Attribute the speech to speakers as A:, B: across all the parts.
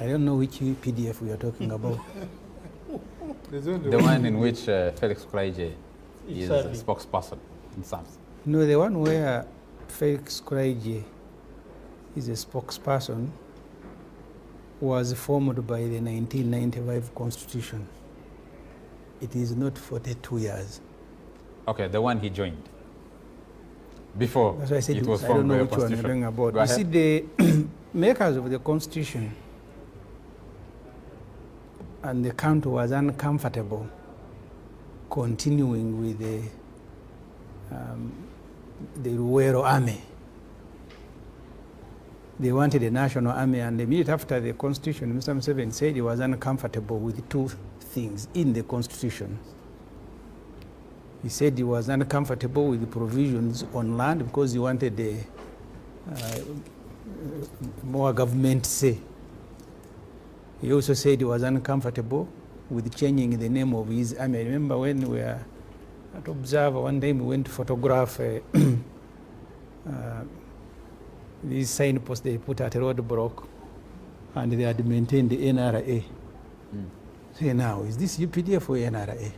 A: I don't know which UPDF we are talking about.
B: The one in which Felix Kuraije is a spokesperson in SAMS.
A: No, the one where Felix Kuraije is a spokesperson was formed by the 1995 Constitution. It is not 42 years.
B: Okay, the one he joined. Before
A: That's why I said
B: it was
A: I
B: formed
A: don't know
B: by a
A: which one you're talking about. You see, the makers of the Constitution and the country was uncomfortable continuing with the Luwero army. They wanted a national army, and the minute after the Constitution, Mr. Museveni said he was uncomfortable with two things in the Constitution. He said he was uncomfortable with the provisions on land because he wanted more government say. He also said he was uncomfortable with changing the name of his army. I remember when we were at Observer, one day we went to photograph these signposts they put at a roadblock, and they had maintained the NRA. Say now, is this UPDF or NRA?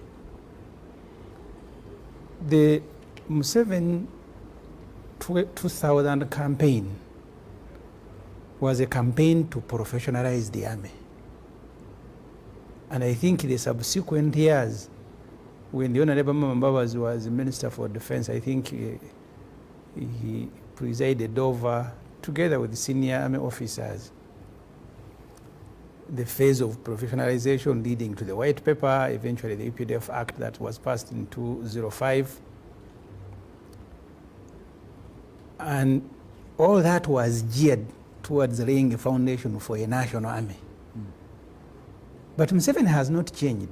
A: The Museveni 2000 campaign was a campaign to professionalize the army. And I think the subsequent years, when the Honorable Mbabas was Minister for Defense, I think he presided over, together with the senior army officers, the phase of professionalization leading to the white paper, eventually the UPDF Act that was passed in 2005. And all that was geared towards laying a foundation for a national army. But Museveni has not changed.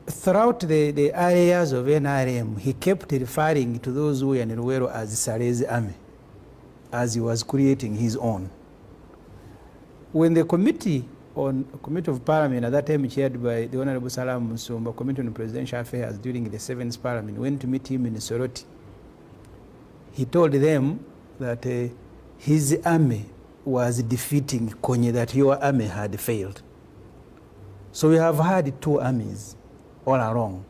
A: Throughout the early years of NRM, he kept referring to those who were in Luwero as Saleh's army, as he was creating his own. When the Committee of Parliament, at that time chaired by the Honorable Salam Musumba, Committee on Presidential Affairs during the 7th Parliament, went to meet him in Soroti, he told them that his army was defeating Konye, that your army had failed. So we have had two armies all along.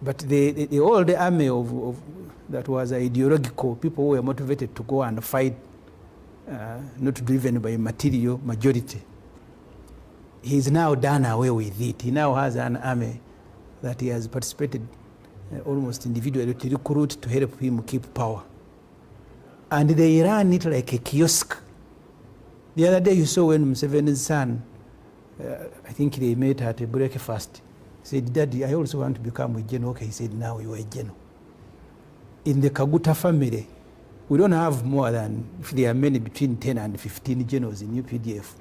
A: But the old army that was ideological, people who were motivated to go and fight, not driven by material majority. He's now done away with it. He now has an army that he has participated almost individually to recruit to help him keep power. And they ran it like a kiosk. The other day you saw when Museveni's son, I think they met at a breakfast, said, "Daddy, I also want to become a general." Okay, he said, "Now you are a general." In the Kaguta family, we don't have more than, if there are many, between 10 and 15 generals in UPDF.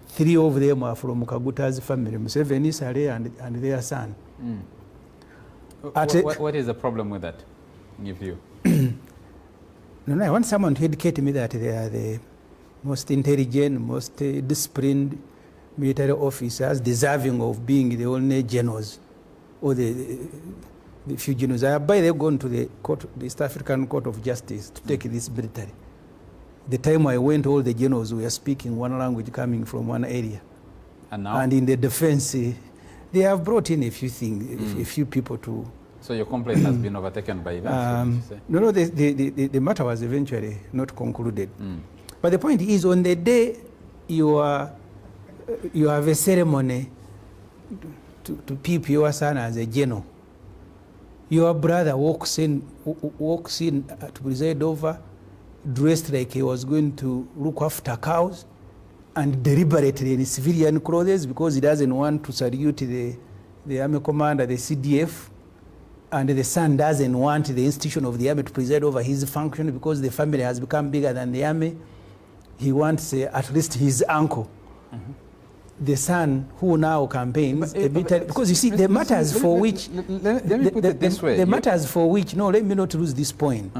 A: 3 of them are from Kaguta's family, Museveni, Saleh, and their son.
B: What is the problem with that, in your view?
A: No, I want someone to educate me that they are the most intelligent, most disciplined military officers, deserving of being the only generals, or the few generals. I have by the way gone to the court, the East African Court of Justice, to take this military. The time I went, all the generals were speaking one language coming from one area.
B: And now?
A: And in the defense, they have brought in a few things, a few people to...
B: So your complaint has been overtaken by events?
A: No, the matter was eventually not concluded. But the point is, on the day you have a ceremony to peep your son as a general, your brother walks in to preside over, dressed like he was going to look after cows, and deliberately in civilian clothes because he doesn't want to salute the army commander, the CDF, and the son doesn't want the institution of the army to preside over his function because the family has become bigger than the army. He wants at least his uncle, the son who now campaigns, because you see, the matters for which...
B: Let me put it this way.
A: The matters for which... No, let me not lose this point.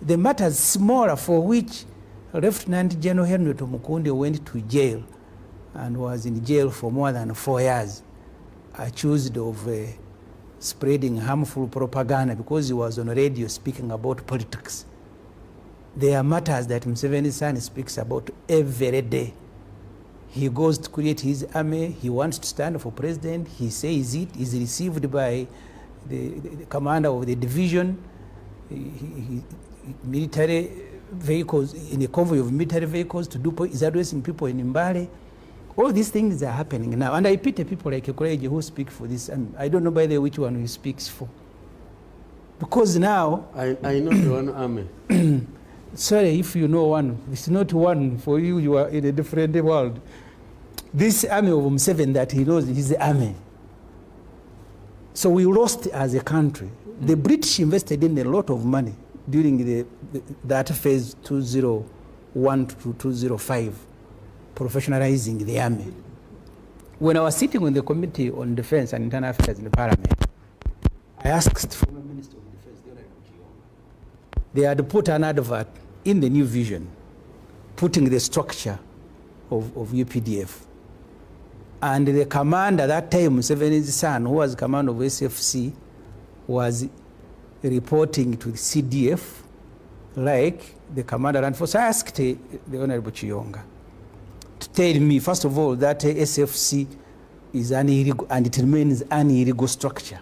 A: The matters smaller for which Lieutenant General Henry Tumukunde went to jail and was in jail for more than 4 years, accused of spreading harmful propaganda because he was on radio speaking about politics. There are matters that Museveni's son speaks about every day. He goes to create his army. He wants to stand for president. He says it is received by the commander of the division. Military vehicles, in a convoy of military vehicles to do, is addressing people in Mbale. All these things are happening now. And I pity people like Ekuraije who speak for this. And I don't know, by the way, which one he speaks for. Because now...
C: I know the one army.
A: Sorry, if you know one. It's not one. For you, you are in a different world. This army of Museveni that he knows is the army. So we lost as a country. The British invested in a lot of money during that phase 201 to 205, professionalizing the army. When I was sitting on the Committee on Defense and Internal Affairs in the Parliament, I asked former Minister of Defense, they had put an advert in the New Vision, putting the structure of UPDF. And the commander at that time, Museveni's son, who was commander of SFC, was reporting to the CDF like the commander. And so I asked the Honorable Chiyonga to tell me, first of all, that SFC is an illegal, and it remains an illegal structure.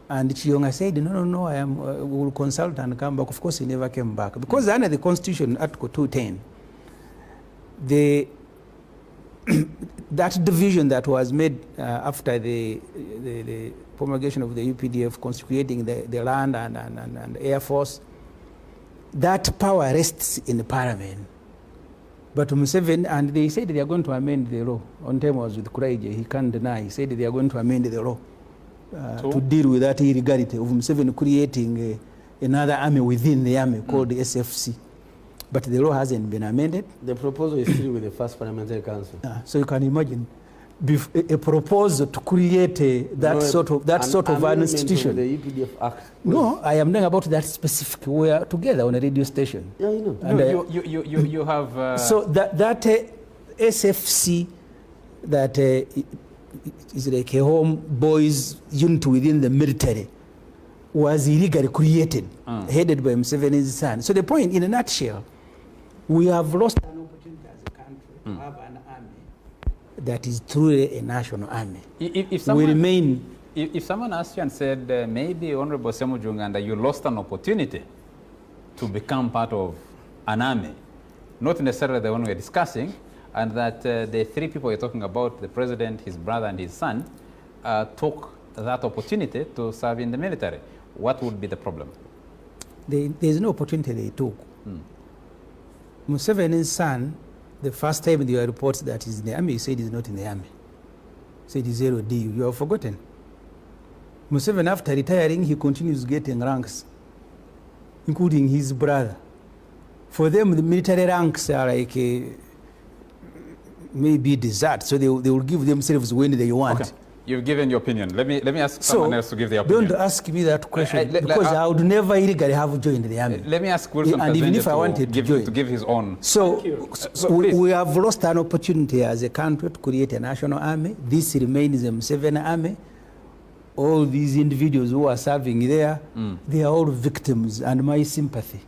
A: And Chiyonga said, no, we will consult and come back. Of course, he never came back. Because under the Constitution, Article 210, that division that was made after the promulgation of the UPDF, constituting the land and Air Force, that power rests in the Parliament. But Museveni, and they said they are going to amend the law. On time was with Kuraije, he can't deny. He said they are going to amend the law to deal with that illegality of Museveni creating another army within the army called the SFC. But the law hasn't been amended.
C: The proposal is still with the first Parliamentary Council.
A: So you can imagine a proposal to create that sort of an institution.
C: The UPDF Act.
A: No, I am knowing about that specific. We are together on a radio station.
C: Yeah, you know.
A: And
B: no, you have...
A: So that SFC, that is like a home boys unit within the military, was illegally created, headed by Museveni's son. So the point, in a nutshell, we have lost an opportunity as a country to have an army that is truly a national army.
B: If someone asked you and said, maybe Honorable Semujju, and you lost an opportunity to become part of an army, not necessarily the one we're discussing, and that the three people you're talking about, the president, his brother, and his son, took that opportunity to serve in the military, what would be the problem?
A: There's no opportunity they took. Museveni's son, the first time there were reports that he's in the army, he said he's not in the army. He said he's 0D. You have forgotten. Museveni, after retiring, he continues getting ranks, including his brother. For them, the military ranks are like maybe dessert, so they will give themselves when they want.
B: Okay. You've given your opinion. Let me ask someone else to give their opinion.
A: Don't ask me that question, because I would never illegally have joined the army.
B: Let me ask Wilson
A: and even if I wanted to
B: give his own.
A: So we have lost an opportunity as a country to create a national army. This remains a Museveni army. All these individuals who are serving there, they are all victims, and my sympathy.